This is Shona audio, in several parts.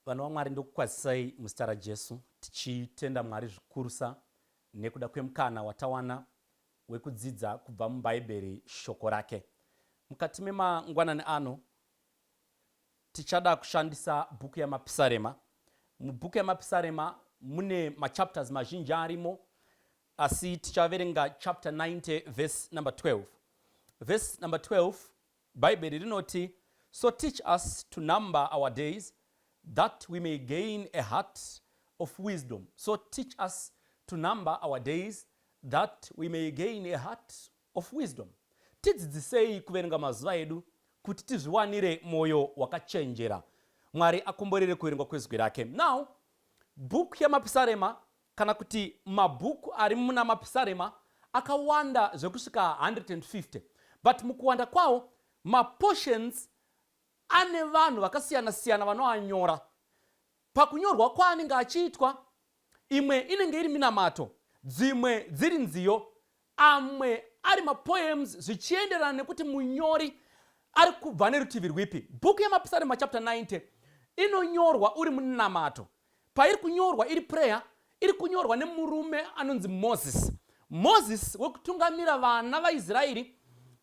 Vana vaMwari ndokukwazisai muzita raJesu tichitenda Mwari zvikurusa nekuda kwemukana watawana wekudzidza kubva muBhaibheri shoko rake. Mukati memangwanani ano tichada kushandisa bhuku yamapisarema. Mubhuku yamapisarema mune machapters mazhinji arimo, asi tichaverenga chapter 90 verse number 12. Verse number 12, Bhaibheri rinoti, "So teach us to number our days, that we may gain a heart of wisdom." So teach us to number our days, that we may gain a heart of wisdom. Tidzidzisei kuverenga mazuva edu kuti tizviwanire moyo wakachenjera. Mwari akomborere kuverengwa kwezwi rake. Now, bhuku yamapisarema kana kuti mabhuku ari muna mapisarema akawanda zvekusvika 150. But mukuwanda kwawo, maportions ane vanhu vakasiyana-siyana vanoanyora. Pakunyorwa kwaanenge achiitwa, imwe inenge iri minamato, dzimwe dziri nziyo, amwe ari mapoems zvichienderana nekuti munyori ari kubva nerutivi rwipi. Bhuku yamapisarema chapter 90 inonyorwa uri munamato. Pairi kunyorwa iri prayer, iri kunyorwa nemurume anonzi Moses. Moses wekutungamira vana vaIsraeri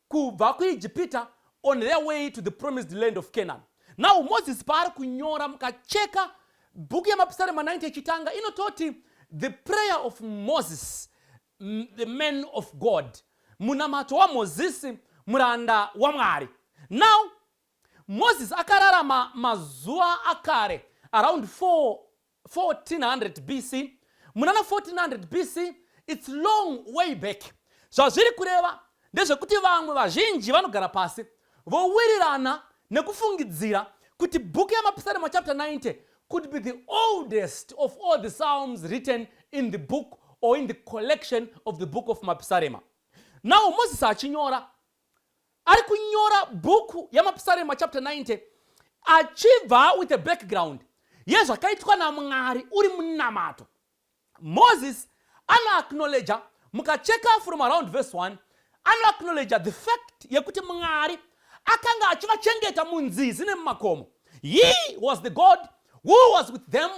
kubva kuIjipita on their way to the promised land of Canaan. Now Moses paari kunyora mukacheka bhuku yamapisarema 90 chitanga inototi the prayer of Moses, the man of God. Munamato wa Moses, muranda wa Mwari. Now Moses akararama mazuva akare around 1400 BC. Munana 1400 BC, it's long way back. Zvazviri kureva ndezvekuti vamwe vazhinji vanogara pasi vowirirana nekufungidzira kuti bhuku yamapisarema chapter 90 could be the oldest of all the psalms written in the book or in the collection of the book of mapisarema. Now Moses achinyora, ari kunyora bhuku yamapisarema chapter 90 achibva with a background yezvakaitwa naMwari uri munamato. Moses ana-acknowledge, mukacheka from around verse 1, ana-acknowledge the fact yekuti Mwari akanga achivachengeta munzizi nemumakomo. He was the God who was with them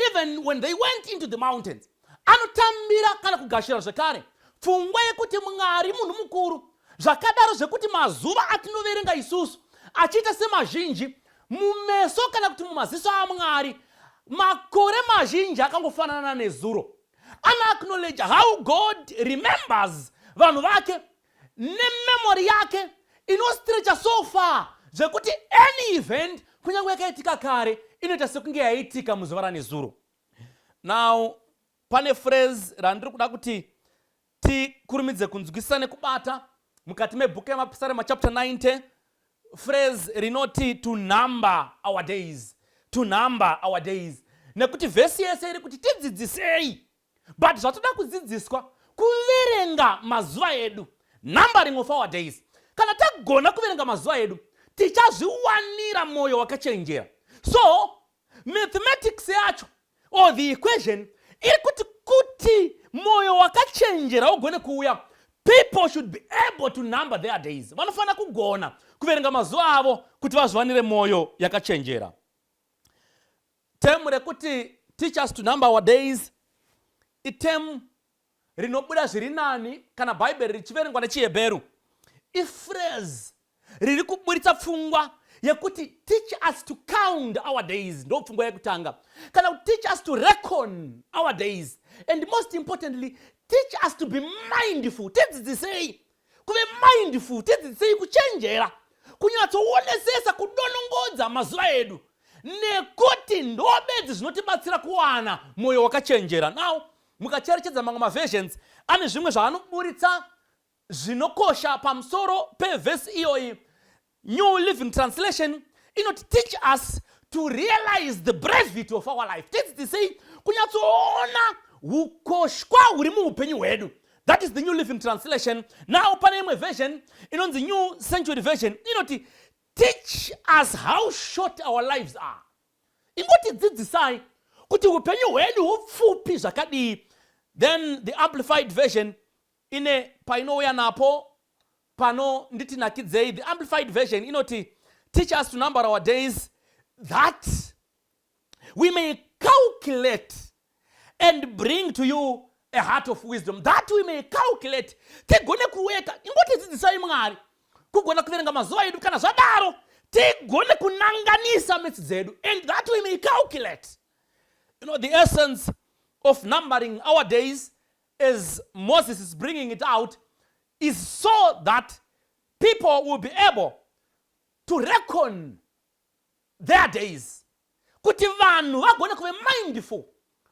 even when they went into the mountains. Anotambira kana kugashira zvekare pfungwa yekuti Mwari munhu mukuru, zvakadaro zvekuti mazuva atinoverenga isusu achiita semazhinji mumeso kana kuti mumaziso aMwari makore mazhinji akangofanana nezuro. Ana-acknowledge how God remembers vanhu vake nememory yake inostretcha so far zvekuti any event kunyange yakaitika kare inoita sekunge yaitika muzuva ranezuro. Now pane phrase randiri kuda kuti tikurumidze kunzwisisa nekubata mukati mebhuku yamapisarema chapter 90, phrase rinoti to number our days, to number our days. Nekuti vhesi yese iri kuti tidzidzisei, but zvatoda kudzidziswa kuverenga mazuva edu, numbering of our days. Kana tagona kuverenga mazuva edu, tichazviwanira moyo wakachenjera. So mathematics yacho or the equation iri kuti moyo wakachenjera ugone kuuya, people should be able to number their days. Vanofana kugona kuverenga mazuva avo kuti vazviwanire moyo yakachenjera. Term rekuti teach us to number our days, item rinobuda zviri nani kana Bhaibheri richiverengwa nechiHebheru. Phrase riri kuburitsa pfungwa yekuti teach us to count our days, ndo pfungwa yekutanga. Kana teach us to reckon our days, and most importantly teach us to be mindful. Tidzidzisei kuve mindful, tidzidzisei kuchenjera, kunyatsoonesesa kudonongodza mazuva edu nekuti ndobedzi zvinotibatsira kuwana moyo wakachenjera. Now mukacherechedza mamwe maversions ane zvimwe zvaanoburitsa zvinokosha pamusoro pevhesi iyoyi. New Living Translation inoti teach us to realize the brevity of our life. Tidzidzisei kunyatsoona ukoshwa huri muupenyu hwedu. That is the New Living Translation. Now pane imwe version inonzi New Century Version inoti teach us how short our lives are. Ingoti dzidzisai kuti upenyu hwedu hupfupi zvakadii. Then the Amplified Version ine painouya napo pano nditi nakidzei. The Amplified Version inoti teach us to number our days, that we may calculate and bring to you a heart of wisdom, that we may calculate. Tigone kuweka ingoti dzidzisai Mwari kugona kuverenga mazuva edu, kana zvadaro tigone kunanganisa mitsi dzedu, and that we may calculate. The essence of numbering our days, as Moses is bringing it out, is so that people will be able to reckon their days. Kuti vanhu vagone kuve mindful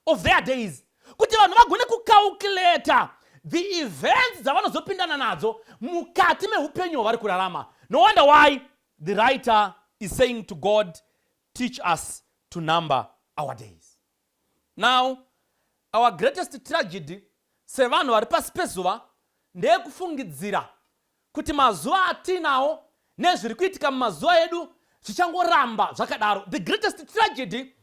of their days. Kuti vanhu vagone kucalculate the events dzavanozopindana nadzo mukati meupenyu hwavari kurarama. No wonder why the writer is saying to God, teach us to number our days. Now, our greatest tragedy sevanhu vari pasi pezuva ndeyekufungidzira kuti mazuva atinawo nezviri kuitika mumazuva edu zvichangoramba zvakadaro. The greatest tragedy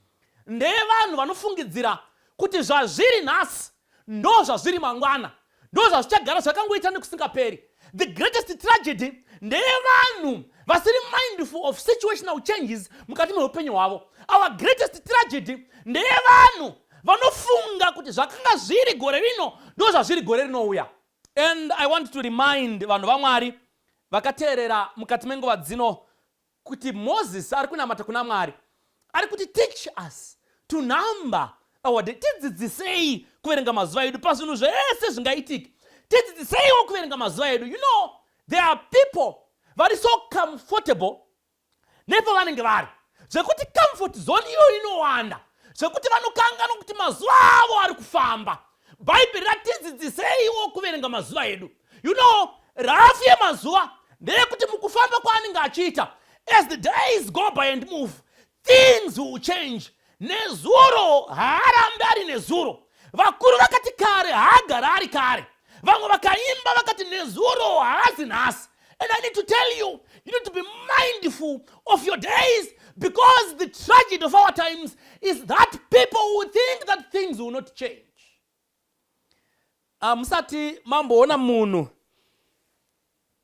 ndeyevanhu vanofungidzira kuti zvazviri nhasi ndo zvazviri mangwana, ndo zvazvichagara zvakangoita nekusingaperi. The greatest tragedy ndeyevanhu vasiri mindful of situational changes mukati meupenyu hwavo. Our greatest tragedy ndeyevanhu vanofunga kuti zvakanga zviri gore rino ndo zvazviri gore rinouya. And I want to remind vanhu vaMwari vakateerera mukati menguva dzino kuti Moses ari kunamata kuna Mwari, ari kuti teach us to number our days. Tidzidzisei kuverenga mazuva edu pazvinhu zvese zvingaitika. Tidzidziseiwo kuverenga mazuva edu. There are people vari so comfortable nepo vanenge vari, zvekuti comfort zone iyo inowanda, zvekuti vanokangana kuti mazuva avo ari kufamba. Bhaibheri ratidzidziseiwo kuverenga mazuva edu. Rafu yemazuva ndeyekuti mukufamba kwaanenge achiita, as the days go by and move, things will change. Nezuro haarambe ari nezuro. Vakuru vakati kare haagara ari kare. Vamwe vakaimba vakati nezuro haazi nhasi. And I need to tell you, you need to be mindful of your days, because the tragedy of our times is that people will think that things will not change. Musati mamboona munhu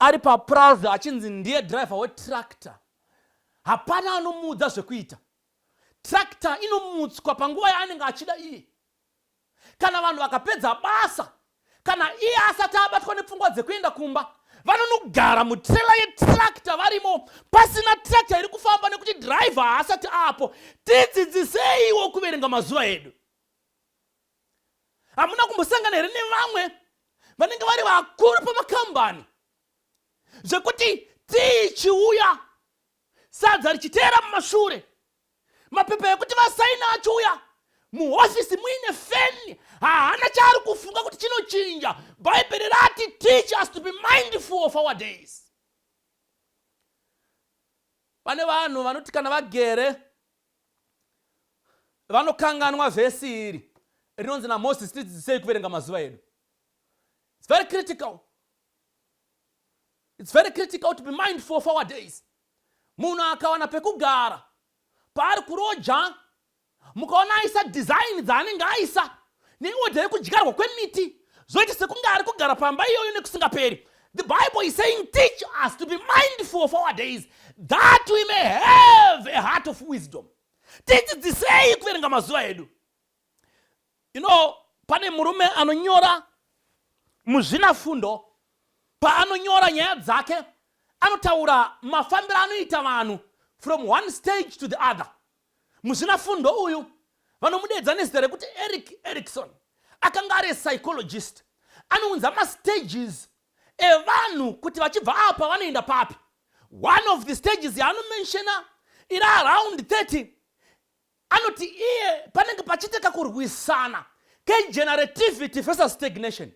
ari papraza achinzi ndiye driver wetractor, hapana anomuudza zvekuita. Tractor inomutswa panguva yaanenge achida iye. Kana vanhu vakapedza basa, kana iye asati abatwa nepfungwa dzekuenda kumba, vanonogara mutrela yetractor varimo, pasina tractor iri kufamba nekuti driver asati apo. Tidzidziseiwo kuverenga mazuva edu. Hamuna kumbosangana here nevamwe vanenge vari vakuru pamakambani, zvekuti tichiuya sadza richiteera mumashure, mapepa ekuti vasaina achiuya, muhofisi muine feni, haana chaari kufunga kuti chinochinja. Bhaibheri rati teach us to be mindful of our days. Pane vanhu vanoti kana vagere vanokanganwa vhesi iri rinonzi naMoses, tidzidzisei kuverenga mazuva edu. It's very critical. It's very critical to be mindful of our days. Munhu akawana pekugara, paari kuroja, mukaona aisa design dzaanenge aisa neodha yekudyarwa kwemiti, zvoita sekunge ari kugara pamba iyoyo nekusingaperi. The Bible is saying teach us to be mindful of our days, that we may have a heart of wisdom. Tidzidzisei kuverenga mazuva edu. Pane murume anonyora muzvinafundo, paanonyora nyaya dzake anotaura mafambiro anoita vanhu from one stage to the other. Muzvinafundo uyu vanomudedza nezita rekuti Erik Erikson, akanga ari psychologist. Anounza mastages evanhu kuti vachibva apa vanoenda papi. One of the stages yaanomenshena iri around 30. Anoti iye panenge pachiteka kurwisana kegenerativity versus stagnation,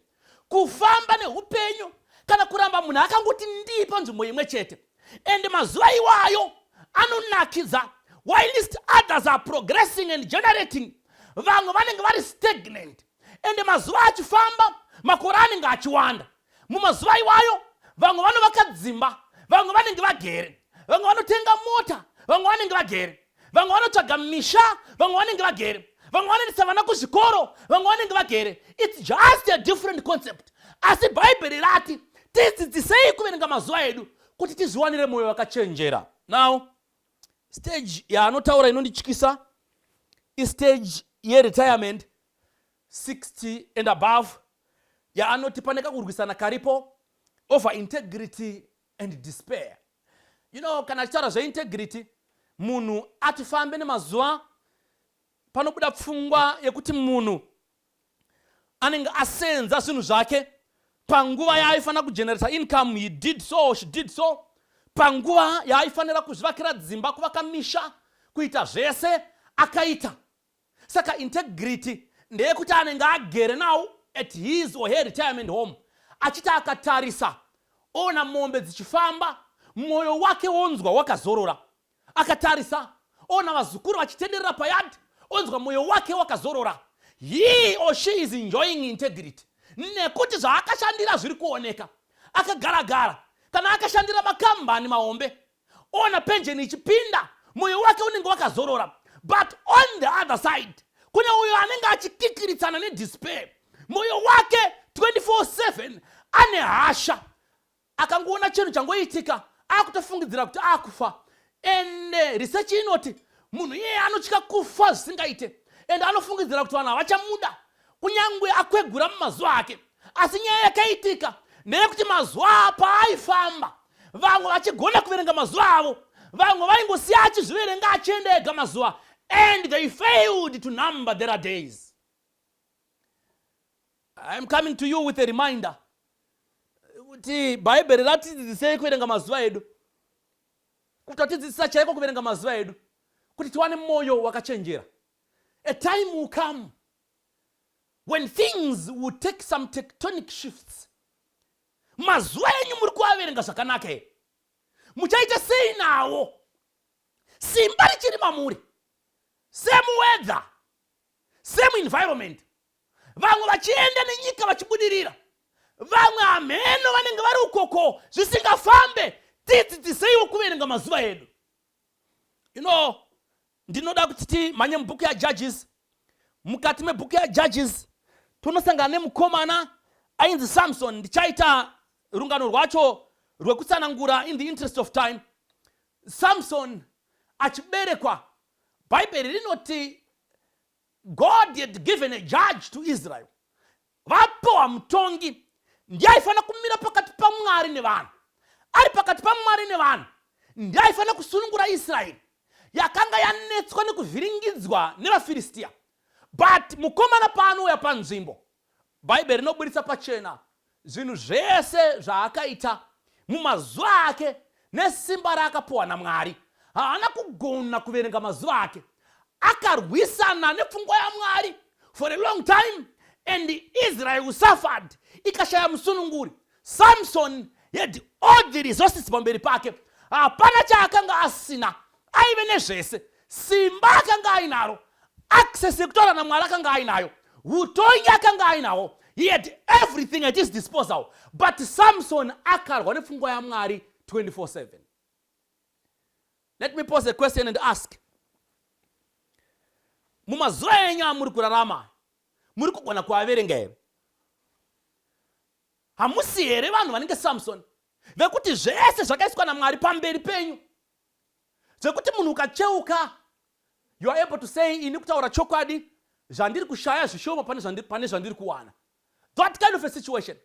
kufamba neupenyu kana kuramba munhu akangoti ndii panzvimbo imwe chete. And mazuva iwayo anonakidza, whilst others are progressing and generating, vamwe vanenge vari stagnant. And mazuva achifamba, makore anenge achiwanda. Mumazuva iwayo vamwe vanovaka dzimba, vamwe vanenge vagere, vamwe vanotenga mota, vamwe vanenge vagere, vamwe vanotsvaga misha, vamwe vanenge vagere, vamwe vanoendesa vana kuzvikoro, vamwe vanenge vagere. It's just a different concept. Asi Bhaibheri rati tidzidzisei kuverenga mazuva edu kuti tizviwanire mwoyo wakachenjera. Now, stage yaanotaura inondityisa istage yeretirement 60 and above yaanoti pane kakurwisana karipo over integrity and despair. Kana tichitaura zveintegrity, munhu atifambe nemazuva panobuda pfungwa yekuti munhu anenge asenza zvinhu zvake panguva yaaifanira kugenerata income, he did so, she did so. Panguva yaaifanira kuzvivakira dzimba, kuvaka misha, kuita zvese akaita. Saka integrity ndeyekuti anenge agere now at his or her retirement home, achiti akatarisa ona mombe dzichifamba, mwoyo wake wonzwa wakazorora. Akatarisa ona vazukuru vachitenderera payadi, onzwa mwoyo wake wakazorora. He or she is enjoying integrity. Nekuti zvaakashandira zviri kuoneka. Akagara-gara. Kana akashandira makambani mahombe, ona pensheni ichipinda, mwoyo wake unenge wakazorora. But on the other side, kune uyo anenge achikikiritsana nedespair. Mwoyo wake 24/7 ane hasha. Akangoona chinhu changoitika, akutofungidzira kuti akufa. And research inoti munhu iye anotya kufa zvisingaite. And anofungidzira kuti vanhu havachamuda kunyangwe akwegura mumazuva ake. Asi nyaya yakaitika ndeyekuti mazuva paaifamba, vamwe vachigona kuverenga mazuva avo, vamwe vaingosiya achizviverenga achienda ega mazuva, and they failed to number their days. I'm coming to you with a reminder kuti bhaibheri ratidzidzisei kuverenga mazuva edu, kuti ratidzidzisa chaiko kuverenga mazuva edu, kuti tiwane mwoyo wakachenjera. A time will come when things will take some tectonic shifts. Mazuva enyu muri kuaverenga zvakanaka here, muchaita sei nawo? Simba richiri mamuri, same weather, same environment. Vamwe vachienda nenyika vachibudirira, vamwe ameno vanenge vari ukoko zvisingafambe. Tidzidziseiwo kuverenga mazuva edu. Ndinoda kuti timhanye mubhuku yaJudges. Mukati mebhuku yaJudges tunosangana nemukomana ainzi Samson. Ndichaita rungano rwacho rwekutsanangura in the interest of time. Samson achiberekwa, bhaibheri rinoti God had given a judge to Israel. Vapowa mutongi, ndiye aifanira kumira pakati paMwari nevanhu. Ari pakati paMwari nevanhu, ndiye aifanira kusunungura Israeri yakanga yanetswa nekuvhiringidzwa nevaFiristia. But mukomana paanouya panzvimbo, bhaibheri rinobudisa pachena zvinhu zvese zvaakaita mumazuva ake nesimba raakapiwa naMwari. Haana kugona kuverenga mazuva ake. Akarwisana nepfungwa yaMwari for a long time, and Israel suffered, ikashaya musununguri. Samson had all the resources pamberi pake, hapana chaakanga asina, aive nezvese. Simba akanga ainaro, access yekutaura naMwari akanga ainayo, utongi akanga ainawo. He had everything at his disposal. But Samson akarwa nepfungwa yaMwari 24/7. Let me pose a question and ask. Mumazuva enyu amuri kurarama, muri kugona kuaverenga here? Hamusi here vanhu vanenge Samson, vekuti zvese zvakaiswa naMwari pamberi penyu, zvekuti munhu ukacheuka, you are able to say, ini kutaura chokwadi, zvandiri kushaya zvishoma pane zvandiri kuwana. That kind of a situation.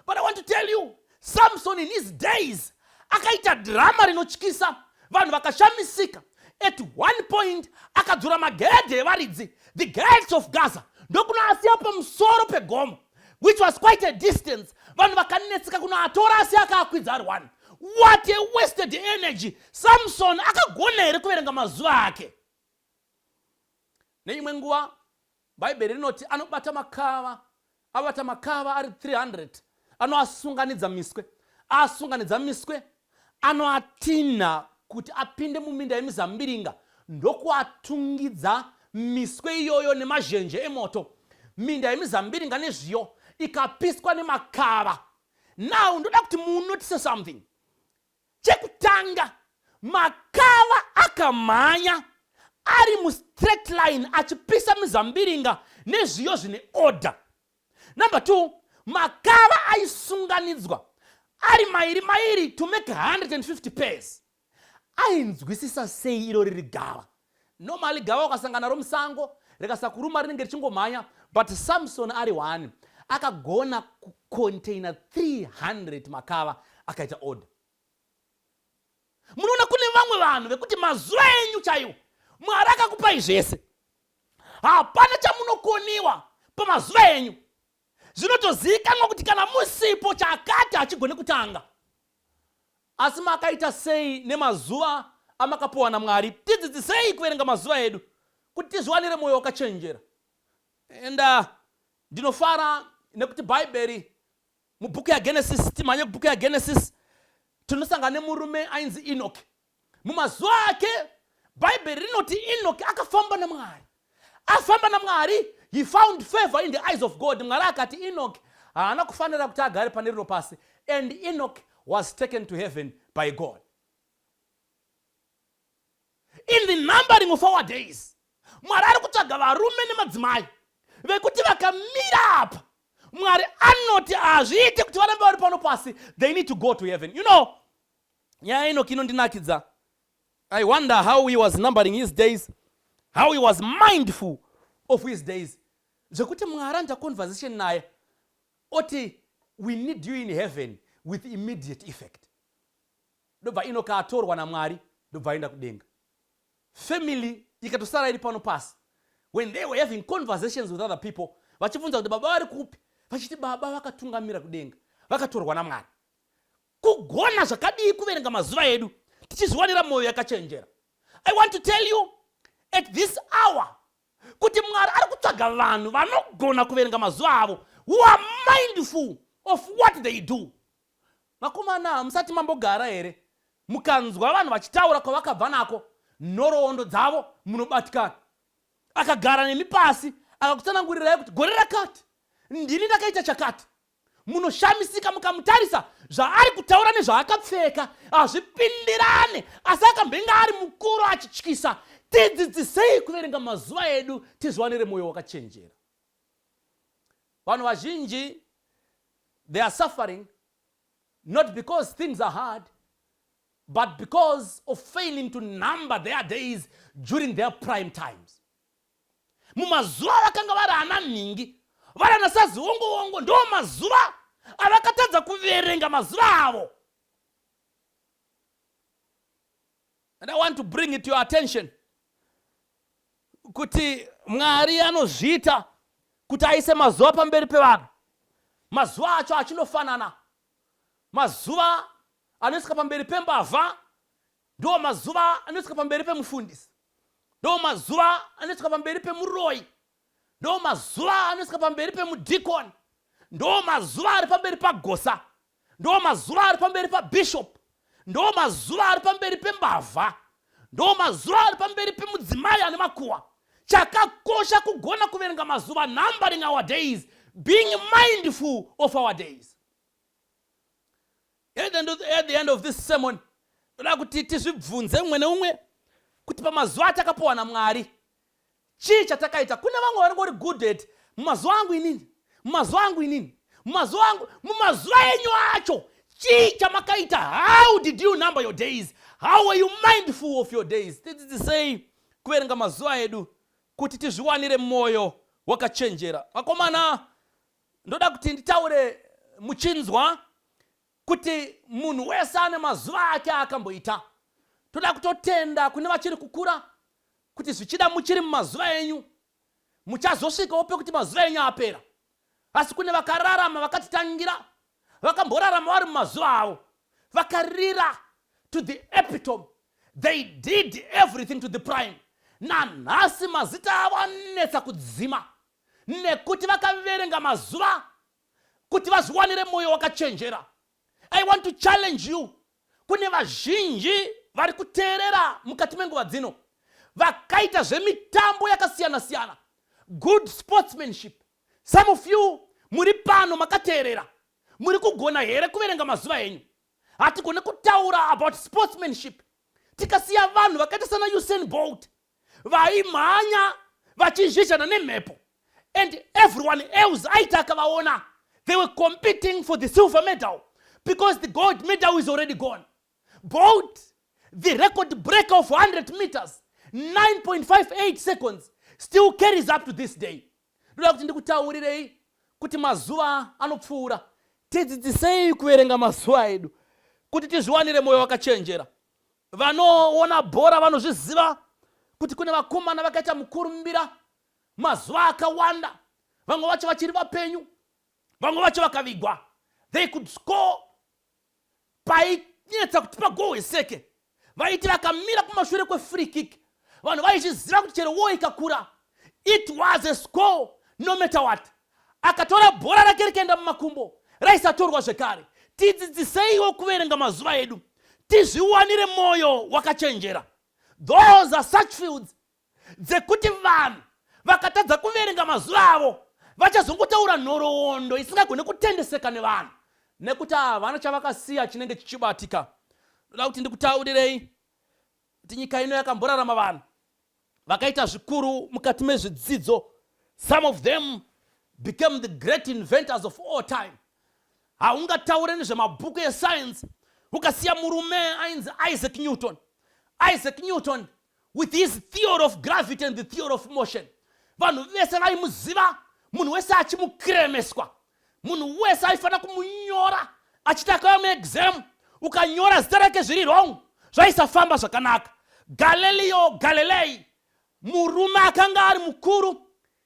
But I want to tell you, Samson in his days akaita drama rinotyisa, vanhu vakashamisika. At one point akadzura magedhe evaridzi, the gates of Gaza, ndokunoasiya pamusoro pegomo, which was quite a distance. Vanhu vakanetseka kunoatora asi akaakwidza ari one. What a wasted energy. Samson akagona here kuverenga mazuva ake? Neimwe nguva bhaibheri rinoti anobata makava, abata makava ari 300, anoasunganidza miswe. Asunganidza miswe, anoatinha kuti apinde muminda yemizambiringa, ndokuatungidza miswe iyoyo nemazhenje emoto. Minda yemizambiringa nezviyo ikapiswa nemakava. Now ndoda kuti munotice something. Chekutanga, makava akamhanya ari mu straight line achipisa mizambiringa nezviyo zvine order. Number 2, makava aisunganidzwa ari mairi to make 150 pairs. Ainzwisisa sei iro riri gava? normally gava ukasangana romusango rikasakuruma rinenge richingomhanya, but Samson ari one akagona kucontaina 300 makava akaita order. Munoona kune vamwe vanhu vekuti mazuva enyu chaiwo Mwari akakupai zvese, hapana chamunokoniwa pamazuva enyu. Zvinotozivikanwa kuti kana musipo chakati hachigone kutanga. Asi makaita sei nemazuva amakapiwa naMwari? Tidzidzisei kuverenga mazuva edu kuti tizviwanire mwoyo wakachenjera. And ndinofara nekuti Bhaibheri mubhuku yaGenesis, timhanye kubhuku yaGenesis, tinosangana nemurume ainzi Enoch. Mumazuva ake Bhaibheri rinoti Enoch akafamba naMwari. Afamba naMwari, he found favor in the eyes of God. Mwari akati Enoch haana kufanira kuti agare pane rino pasi. And Enoch was taken to heaven by God. In the numbering of our days, Mwari ari kutsvaga varume nemadzimai vekuti vakamira apa, Mwari anoti hazviite kuti varambe vari pano pasi, they need to go to heaven. You know, Enoch inondinakidza. I wonder how he was numbering his days, how he was mindful of his days. Zvekuti Mwari anta conversation naye oti, we need you in heaven with immediate effect. Ndobva Enoch atorwa naMwari, ndobva aenda kudenga. Family ikatosara iri pano pasi. When they were having conversations with other people, vachibvunza kuti baba vari kupi, vachiti baba vakatungamira kudenga, vakatorwa naMwari. Kugona zvakadii kuverenga mazuva edu tichizviwanira mwoyo yakachenjera. I want to tell you at this hour kuti Mwari ari kutsvaga vanhu vanogona kuverenga mazuva avo, who are mindful of what they do. Vakomana, musati mambogara here mukanzwa vanhu vachitaura kwavakabva nako, nhoroondo dzavo munobatikana. Akagara nemi pasi akakutsanangurirai kuti gore rakati ndini ndakaita chakati, munoshamisika mukamutarisa zvaari kutaura nezvaakapfeka hazvipindirane, asi akambenga ari mukuru achityisa. Tidzidzisei kuverenga mazuva edu tizviwanire mwoyo wakachenjera. Vanhu vazhinji, they are suffering not because things are hard, but because of failing to number their days during their prime times. Mumazuva vakanga vari ana ningi, vari ana saziwongo-wongo, ndo mazuva avakatadza kuverenga mazuva avo. And I want to bring it to your attention kuti Mwari anozviita kuti aise mazuva pamberi pevanhu. Mazuva acho achinofanana. Mazuva anosvika pamberi pembavha ndo mazuva anosvika pamberi pemufundisi, ndo mazuva anosvika pamberi pemuroi, ndo mazuva anosvika pamberi pemudhikoni, ndo mazuva ari pamberi pagosa, ndo mazuva ari pamberi pabishop, ndo mazuva ari pamberi pembavha, ndo mazuva ari pamberi pemudzimai ane makuhwa. Chakakosha kugona kuverenga mazuva, numbering our days, being mindful of our days. At the end of this sermon, ndoda kuti tizvibvunze umwe neumwe kuti pamazuva atakapiwa naMwari chii chatakaita. Kune vamwe vanongori good at mumazuva angu inini, mumazuva angu inini, mumazuva angu, mumazuva enyu acho chii chamakaita. How did you number your days? How were you mindful of your days? Tidzidzisei kuverenga mazuva edu kuti tizviwanire mwoyo wakachenjera. Vakomana, ndoda kuti nditaure muchinzwa kuti munhu wese ane mazuva ake akamboita. Toda kutotenda kune vachiri kukura kuti zvichida muchiri mumazuva enyu muchazosvikawo pekuti mazuva enyu apera. Asi kune vakararama vakatitangira, vakamborarama vari mumazuva avo, vakarira to the epitome, they did everything to the prime. Nanhasi mazita avo anetsa kudzima nekuti vakaverenga mazuva kuti vazviwanire mwoyo wakachenjera. I want to challenge you. Kune vazhinji vari kuteerera mukati menguva dzino vakaita zvemitambo yakasiyana-siyana, good sportsmanship. Some of you muri pano makateerera, muri kugona here kuverenga mazuva enyu. Hatigone kutaura about sportsmanship tikasiya vanhu vakaita sana Usain Bolt vaimhanya vachizhizhana nemhepo, and everyone else aita akavaona, they were competing for the silver medal because the gold medal is already gone. Bolt, the record breaker of 100 meters, 9.58 seconds still carries up to this day. Ndoda kuti ndikutaurirei kuti mazuva anopfuura. Tidzidzisei kuverenga mazuva edu kuti tizviwanire moyo wakachenjera. Vanoona bhora vanozviziva kuti kune vakomana vakaita mukurumbira mazuva akawanda. Vamwe vacho vachiri vapenyu, vamwe vacho vakavigwa. They could score painetsa kuti pagohweseke. Vaiti vakamira kumashure kwe-free kick. Vanhu vaizviziva kuti chero wo ikakura, it was a score no matter what. Akatora bhora rake rikaenda mumakumbo, raisatorwa zvekare. Tidzidziseiwo kuverenga mazuva edu, tizviwanire moyo wakachenjera. Those are such fields dzekuti vanhu vakatadza kuverenga mazuva avo vachazongotaura nhoroondo isingagone kutendeseka nevanhu, nekuti havana chavakasiya chinenge chichibatika. Ndoda kuti ndikutaurirei kuti nyika ino yakamborarama vanhu vakaita zvikuru mukati mezvidzidzo. Some of them became the great inventors of all time. Haungataure nezvemabhuku escience ukasiya murume ainzi Isaac Newton. Isaac Newton with his theory of gravity and the theory of motion. Vanhu vese vaimuziva, munhu wese achimukremeswa. Munhu wese aifana kumunyora achitaka muexam, ukanyora zita rake zviri wrong, zvaisafamba zvakanaka. Galileo Galilei, murume akanga ari mukuru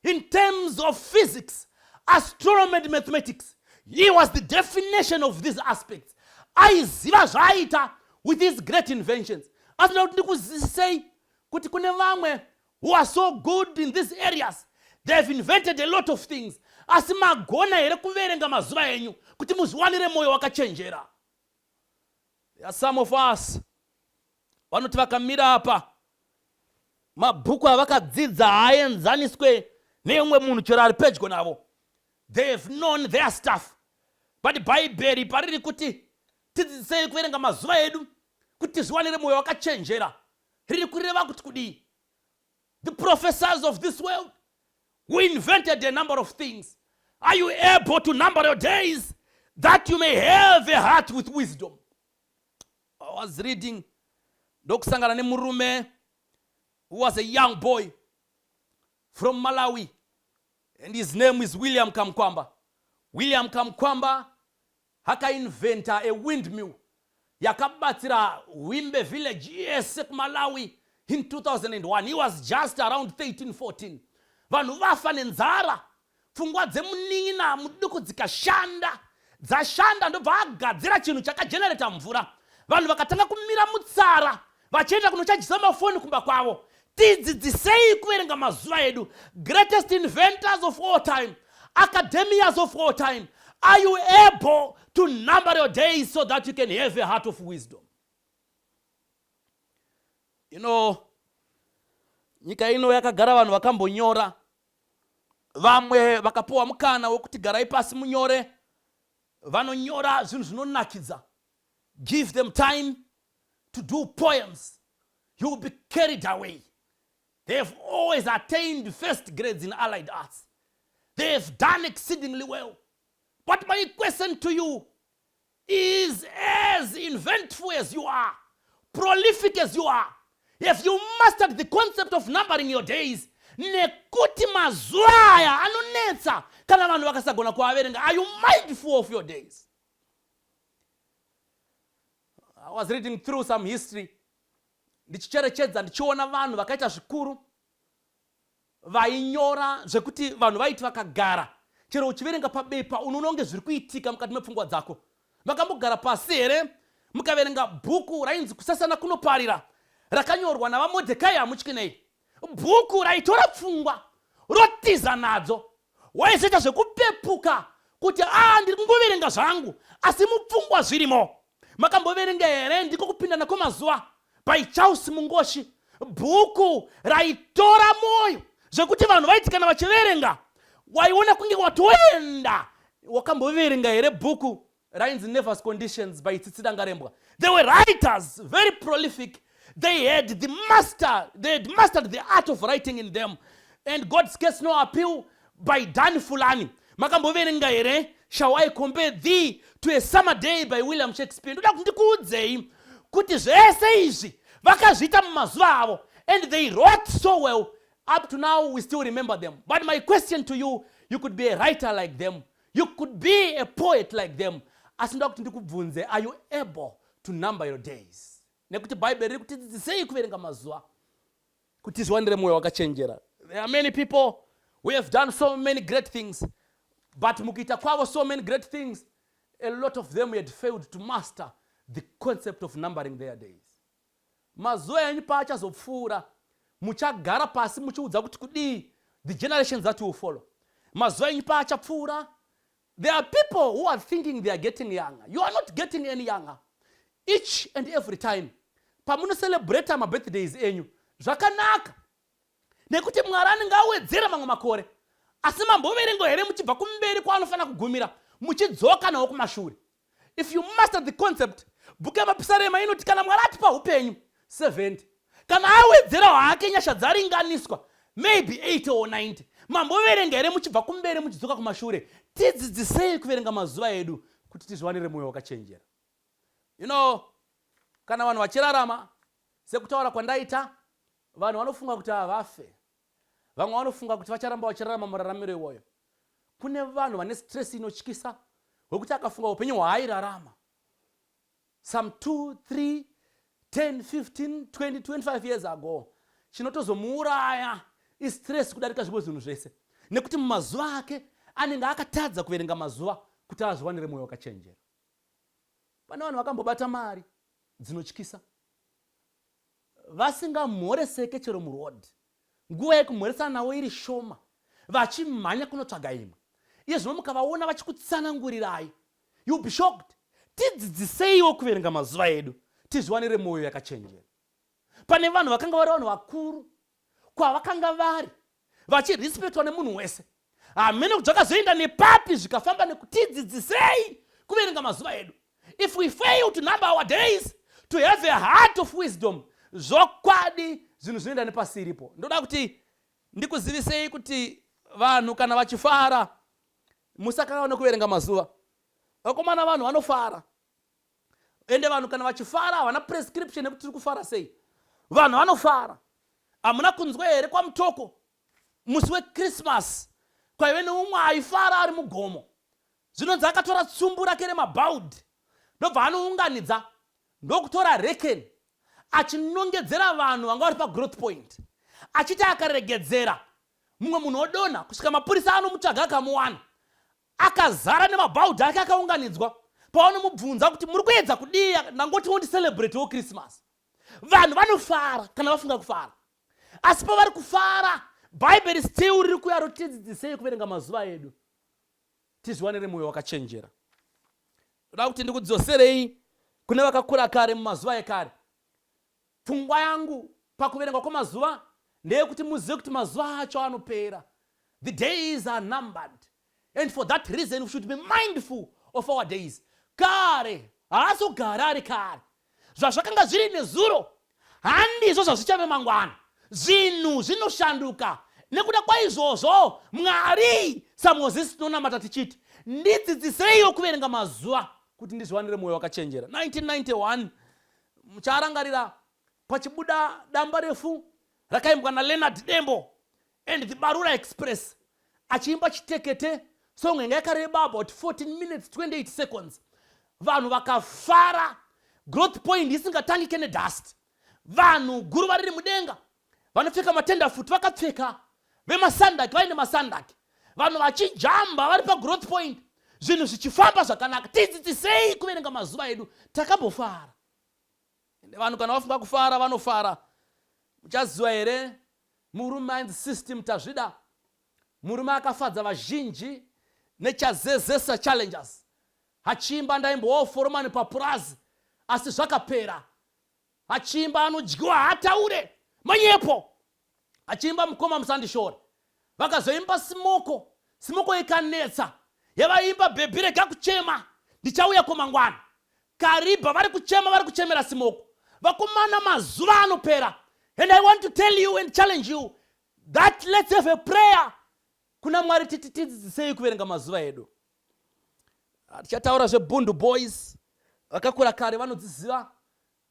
in terms of physics, astronomy and mathematics. He was the definition of these aspects. Aiziva zvaaita with his great inventions. Asi ndoda kuti ndikuzisei kuti kune vamwe who are so good in these areas. They have invented a lot of things. Asi magona here kuverenga mazuva enyu kuti muzviwanire moyo wakachenjera. There are some of us vanoti vakamira apa, mabhuku avakadzidza haaenzaniswe neumwe munhu chero ari pedyo navo. They have known their stuff. But bhaibheri pariri kuti tidzidzisei kuverenga mazuva edu kuti tizviwanire moyo wakachenjera, riri kureva kuti kudii? The professors of this world who invented a number of things. Are you able to number your days that you may have a heart with wisdom? I was reading ndokusangana nemurume who was a young boy from Malawi, and his name is William Kamkwamba. William Kamkwamba hakainventa a windmill yakabatsira Wimbe village yese kuMalawi in 2001. He was just around 13, 14. Vanhu vafa nenzara, pfungwa dzemunina muduku dzikashanda, dzashanda ndobva agadzira chinhu chakajenereta mvura. Vanhu vakatanga kumira mutsara vachienda kunochajisa mafoni kumba kwavo. Tidzidzisei kuverenga mazuva edu. Greatest inventors of all time, academias of all time. Are you able to number your days so that you can have a heart of wisdom? You know, nyika ino yakagara vanhu vakambonyora. Vamwe vakapuwa mukana wekuti garai pasi munyore. Vanonyora zvinhu zvinonakidza. Give them time to do poems. You will be carried away. They have always attained first grades in allied arts. They have done exceedingly well. But my question to you is, as inventful as you are, prolific as you are, if you mastered the concept of numbering your days, nekuti mazuva aya anonetsa kana vanhu vakasagona kuaverenga, are you mindful of your days? I was reading through some history, ndichicherechedza ndichiona vanhu vakaita zvikuru vainyora zvekuti vanhu vaiti vakagara, chero uchiverenga pabepa unononge zviri kuitika mukati mepfungwa dzako. Makambogara pasi here mukaverenga bhuku rainzi kusasana kunoparira, rakanyorwa navaModhekai hamutyinei. Bhuku raitora pfungwa rotiza nadzo. Waizoita zvekupepuka kuti ndiri kungoverenga zvangu asi mupfungwa zvirimo. Makamboverenga here ndiko kupindana kwemazuva by Charles Mungoshi. Bhuku raitora moyo zvekuti vanhu vaiti kana vachiverenga waiona kunge watoenda. Wakamboverenga here bhuku rainzi Nervous Conditions by Tsitsida Ngarembwa? They were writers, very prolific. They had mastered the art of writing in them. And God's Case No Appeal by Dan Fulani. Makamboverenga here Shall I Compare Thee to a Summer Day by William Shakespeare? Ndoda kuti ndikuudzei kuti zvese izvi vakazviita mumazuva avo, And they wrote so well. Up to now, we still remember them. But my question to you, you could be a writer like them. You could be a poet like them. Are you able to number your days? Nekuti Bible riri kutidzidzisei kuverenga mazuva kuti zviwanire moyo wakachenjera. There are many people who have done so many great things, but mukuita kwavo so many great things, a lot of them had failed to master the concept of numbering their days. Mazuva enyu paachazopfuura, muchagara pasi muchiudza kuti kudii the generations that will follow. Mazuva enyu paachapfuura, there are people who are thinking they are getting younger. You are not getting any younger. Each and every time pamuno celebrate my birthdays enyu zvakanaka nekuti Mwari anenge awedzera mamwe makore, asi mamboverengo here muchibva kumberi kwaanofanira kugumira muchidzoka nawo kumashure. If you master the concept, bhuku yamapisarema inoti kana Mwari atipa upenyu 70, kana awedzera hake nyasha dzaringaniswa maybe 80 or 90, mamboverenga here muchibva kumberi muchidzoka kumashure. Tidzidzisei kuverenga mazuva edu kuti tizviwanire moyo wakachenjera. You know, kana vanhu vachirarama sekutaura kwandaita, vanhu vanofunga kuti havafe, vamwe vanofunga kuti vacharamba vachirarama muraramiro iwoyo. Kune vanhu vane stress inotyisa wekuti akafunga upenyu hwaairarama some 2, 3, 10, 15, 20, 25 years ago, chinotozomuuraya istress kudarika zvimwe zvinhu zvese, nekuti mumazuva ake anenge akatadza kuverenga mazuva kuti azviwanire moyo wakachenjera. Pane vanhu vakambobata mari dzinotyisa, vasingamhoreseke chero muroad, nguva yekumhoresana nawo iri shoma, vachimhanya kunotsvaga imwe. Iye zvino mukavaona vachikutsanangurirai, you'll be shocked. Tidzidziseiwo kuverenga mazuva edu tizviwanire moyo yakachenjera. Pane vanhu vakanga vari vanhu vakuru kwavakanga vari vachirespectwa nemunhu wese, hamene kuti zvakazoenda nepapi zvikafamba nekutidzidzisei kuverenga mazuva edu. If we fail to number our days, to have a heart of wisdom, zvokwadi zvinhu zvinoenda nepasi iripo. Ndoda kuti ndikuzivisei kuti vanhu kana vachifara musakanga nekuverenga mazuva. Vakomana vanhu vanofara, ende vanhu kana vachifara havana prescription yekuti tiri kufara sei. Vanhu vanofara. Hamuna kunzwa here kwamutoko musi weChristmas kwaive neumwe aifara ari mugomo, zvinonzi akatora tsumbu rake remabaudi ndobva anounganidza ndokutora reken achinongedzera vanhu vanga vari pagrowth point, achiti akaregedzera mumwe munhu odonha kusvika mapurisa anomutsvaga akamuwana, akazara nemabaudi ake akaunganidzwa. Pavanomubvunza kuti muri kuedza kudii, ndangoti wondicelebratewo Christmas. Vanhu vanofara kana vafunga kufara, asi pavari kufara Bible still riri kuya rotidzidzisei kuverenga mazuva edu tizviwanire moyo wakachenjera. Ndoda kuti ndikudzoserei kune vakakura kare mumazuva ekare. Pfungwa yangu pakuverenga kwamazuva ndeyekuti muzive kuti mazuva acho anopera. The days are numbered, and for that reason we should be mindful of our days. Kare haazogara ari kare, zvazvakanga zviri nezuro handizvo zvazvichave mangwana. Zvinhu zvinoshanduka. Nekuda kwaizvozvo Mwari saMozisi tinonamata tichiti ndidzidziseiwo kuverenga mazuva kuti ndizviwanire moyo wakachenjera. 1991 mucharangarira pachibuda damba refu rakaimbwa naLeonard Dembo and the Barura Express, achiimba chitekete song yanga yakareba about 14 minutes 28 seconds. Vanhu vakafara, growth point isingatangike nedust. Vanhu guru vari mudenga vanopfeka matenda futi vakapfeka, vemasandaki vaine masandaki, vanhu vachijamba vari pagrowth point, zvinhu zvichifamba zvakanaka. Tidzidzisei kuverenga mazuva edu takambofara. Ende vanhu kana vafunga kufara vanofara. Muchaziva here murume system tazvida, murume akafadza vazhinji nechazezesa challenges, achiimba ndaimbowo foromani papurazi asi zvakapera, achiimba anodyiwa hataure manyepo, achiimba mukoma musandishore, vakazoimba simoko ikanetsa, yavaimba bhebhi rega kuchema ndichauya komangwana, karibha vari kuchemera simoko. Vakomana mazuva anopera. And I want to tell you and challenge you that let's have a prayer. Kuna Mwari tidzidzisei kuverenga mazuva edu. Tichataura zveBundu Boys vakakura kare vanodziziva.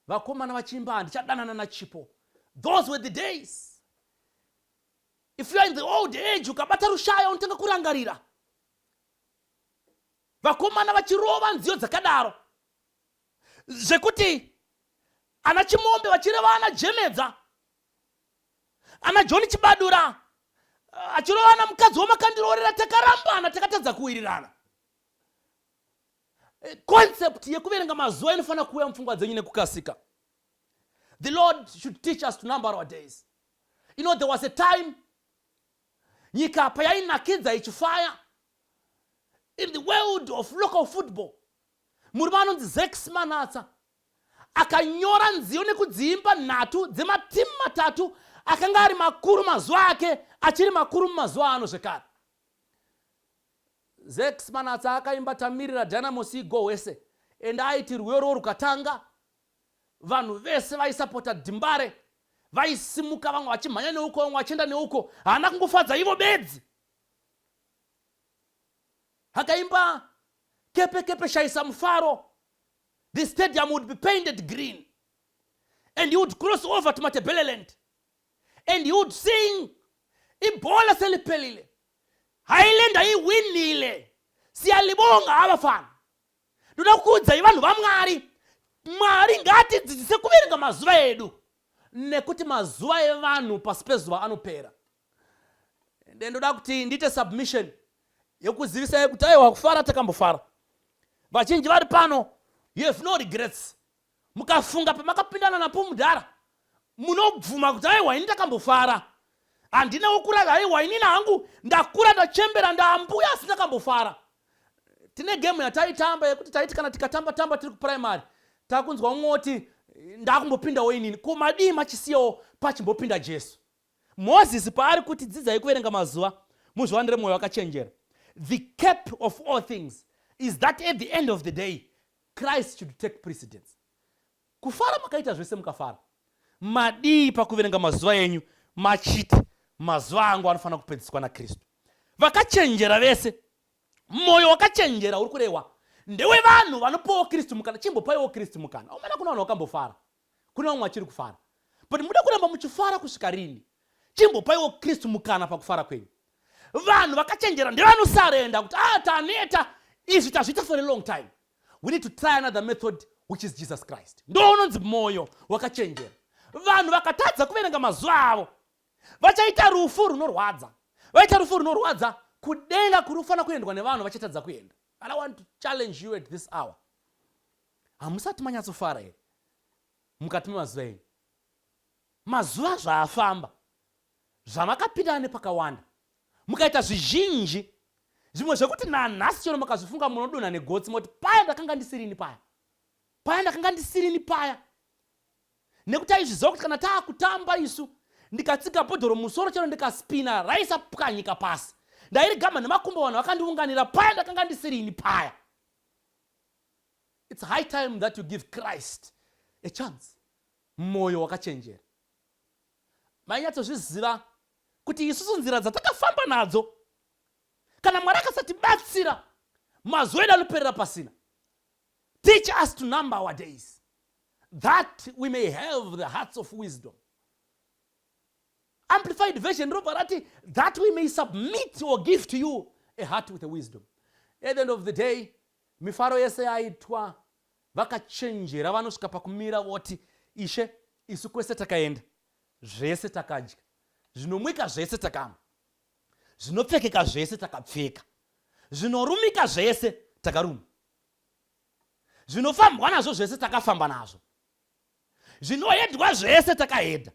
Vakomana vachiimba ndichadanana nachipo, Those were the days. If you are in the old age, ukabata rushaya unotenga kurangarira. Vakomana vachirova nziyo dzakadaro. Zvekuti ana Chimombe vachireva ana Jemedza. Ana John Chibadura. Achirova ana mukadzi womakandororera takarambana takatadza kuwirirana. Concept yekuverenga mazuva inofana kuuya mupfungwa dzenyu nekukasika. The Lord should teach us to number our days. You know, there was a time nyika payainakidza ichifaya in the world of local football. Murume anonzi Zex Manatsa akanyora nziyo nekudziimba nhatu dzematimu matatu akanga ari makuru mazuva ake achiri makuru mumazuva ano zvekare. Zex Manatsa akaimba tamirira Dynamo Go wese ende aiti rwero rukatanga vanhu vese vaisapota Dhimbare vaisimuka vamwe vachimhanya neuko vamwe vachienda neuko haana kungofadza ivo bedzi. Akaimba kepe kepe shaisa mufaro. The stadium would be painted green and he would cross over to Matebeleland and he would sing ibhola seliphelile Highlander iwinile siyalibonga abafana. Ndoda kudza ivanhu vaMwari Mwari ngati dzidzise kuverenga mazuva edu nekuti mazuva evanhu pasi pezuva anopera. Ndoda kuti ndite submission yekuzivisa kuti aiwa kufara takambofara. Vachinji vari pano, you have no regrets. Mukafunga pamakapindana napo mudhara munobvuma kuti aiwa ini takambofara. Handina ukura aiwa ini nangu ndakura ndachembera ndaambuya asi takambofara. Tine game yataitamba yekuti taiti kana tikatamba tamba tiri kuprimary takunzwa umoti ndakumbopindawo inini kumadii machisiyawo pachimbopinda Jesu. Moses paari kuti dzidzai kuverenga mazuva muzviwanire mwoyo wakachenjera. The cap of all things is that at the end of the day Christ should take precedence. Kufara makaita zvese mukafara. Madii pakuverenga mazuva enyu machiti mazuva angu anofana kupedziswa naKristu. Vakachenjera vese moyo wakachenjera uri kurehwa ndewe vanhu vanopawo Kristu mukana. Chimbopaiwo Kristu mukana. Umana kuna vanhu vakambofara, kuna vamwe vachiri kufara, but muda kuramba muchifara kusvika rini? Chimbopaiwo Kristu mukana pakufara kwenyu. Vanhu vakachenjera ndevanosarenda kuti taneta izvi tazviita for a long time. We need to try another method which is Jesus Christ. Ndo unonzi moyo wakachenjera. Vanhu vakatadza kuverenga mazuva avo vachaita rufu runorwadza. Vaita rufu runorwadza kudenga kurufana kuendwa nevanhu vachatadza kuenda. And I want to challenge you at this hour. Hamusati manyatsofara here mukati memazuva enyu. Mazuva zvaafamba zvamakapindana nepakawanda mukaita zvizhinji zvimwe zvekuti nanhasi chero makazvifunga munodonha negotsi moti paya ndakanga ndisirini paya, paya ndakanga ndisirini paya. Nekuti aizviziva kuti kana taakutamba isu ndikatsika bhodhoro musoro chero ndikaspina raisapwanyika pasi ndairigama nemakumbo vanhu vakandiunganira paya ndakanga ndisirini paya. It's high time that you give Christ a chance. Moyo wakachenjera. Mainyatsozviziva kuti isusu nzira dzatakafamba nadzo kana Mwari akasatibatsira mazuva edu anoperera pasina. Teach us to number our days that we may have the hearts of wisdom. Amplified version robarati that we may submit or give to you a heart with a wisdom. At the end of the day mifaro yese yaitwa vakachenjera vanosvika pakumira voti Ishe isu kwese takaenda zvese takadya zvinomwika zvese takamwa zvinopfekeka zvese takapfeka zvinorumika zvese takaruma zvinofambwa nazvo zvese takafamba nazvo zvinoedwa zvese takahedha.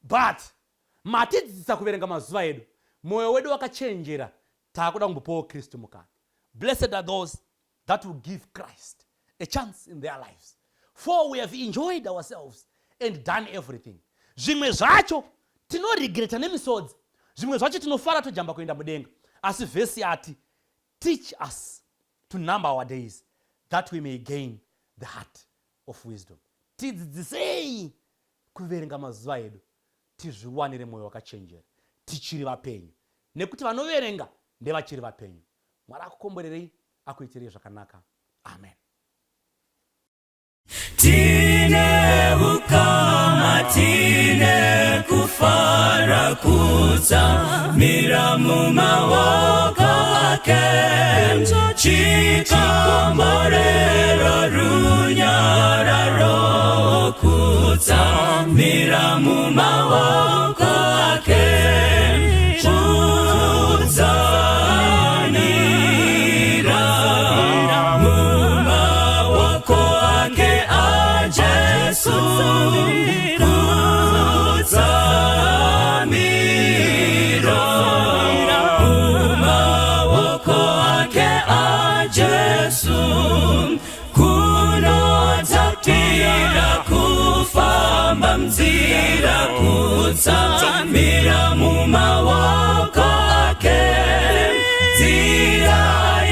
But matidzidzisa kuverenga mazuva edu moyo wedu wakachenjera taakuda kumbopawo Kristu mukana. Blessed are those that will give Christ a chance in their lives, for we have enjoyed ourselves and done everything. Zvimwe zvacho tinoregreta nemisodzi, zvimwe zvacho tinofara tojamba kuenda mudenga. Asi vhesi ati teach us to number our days that we may gain the heart of wisdom. Tidzidzisei kuverenga mazuva edu tizviwanire moyo wakachenjera tichiri vapenyu, nekuti vanoverenga ndevachiri vapenyu. Mwari akukomborerei akuitirei zvakanaka. Amen. Tine ukama matine kufara kutsamira mumawoko ake chikomborero runyararo kutsamira mumawoko ake kutsamira mumawoko ake a Jesu kutsamira mumawoko ake a Jesu kunodzatira kufamba mzira kutsamira mumawoko ake nzira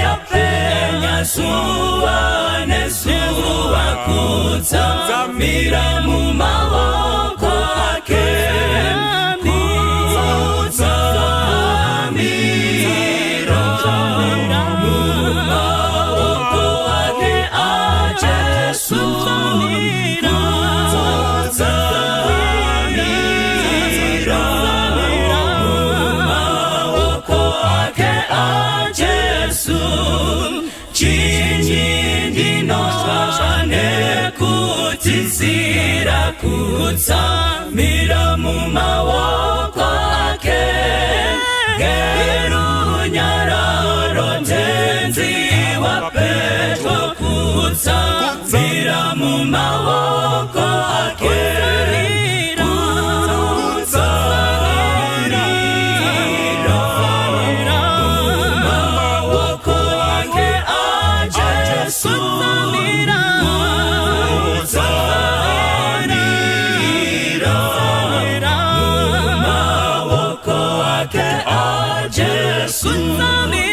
yapenya zuva nezuva kutsamira mumawoko ake kutsamira mumawoko ake a Jesu kutsamira mumawoko ake a Jesu chinyi ndinozvane kutizira kutsamira mumawoko ake gerunyararo tenzi wapedyo kutsamira mumawoko ake Tsunami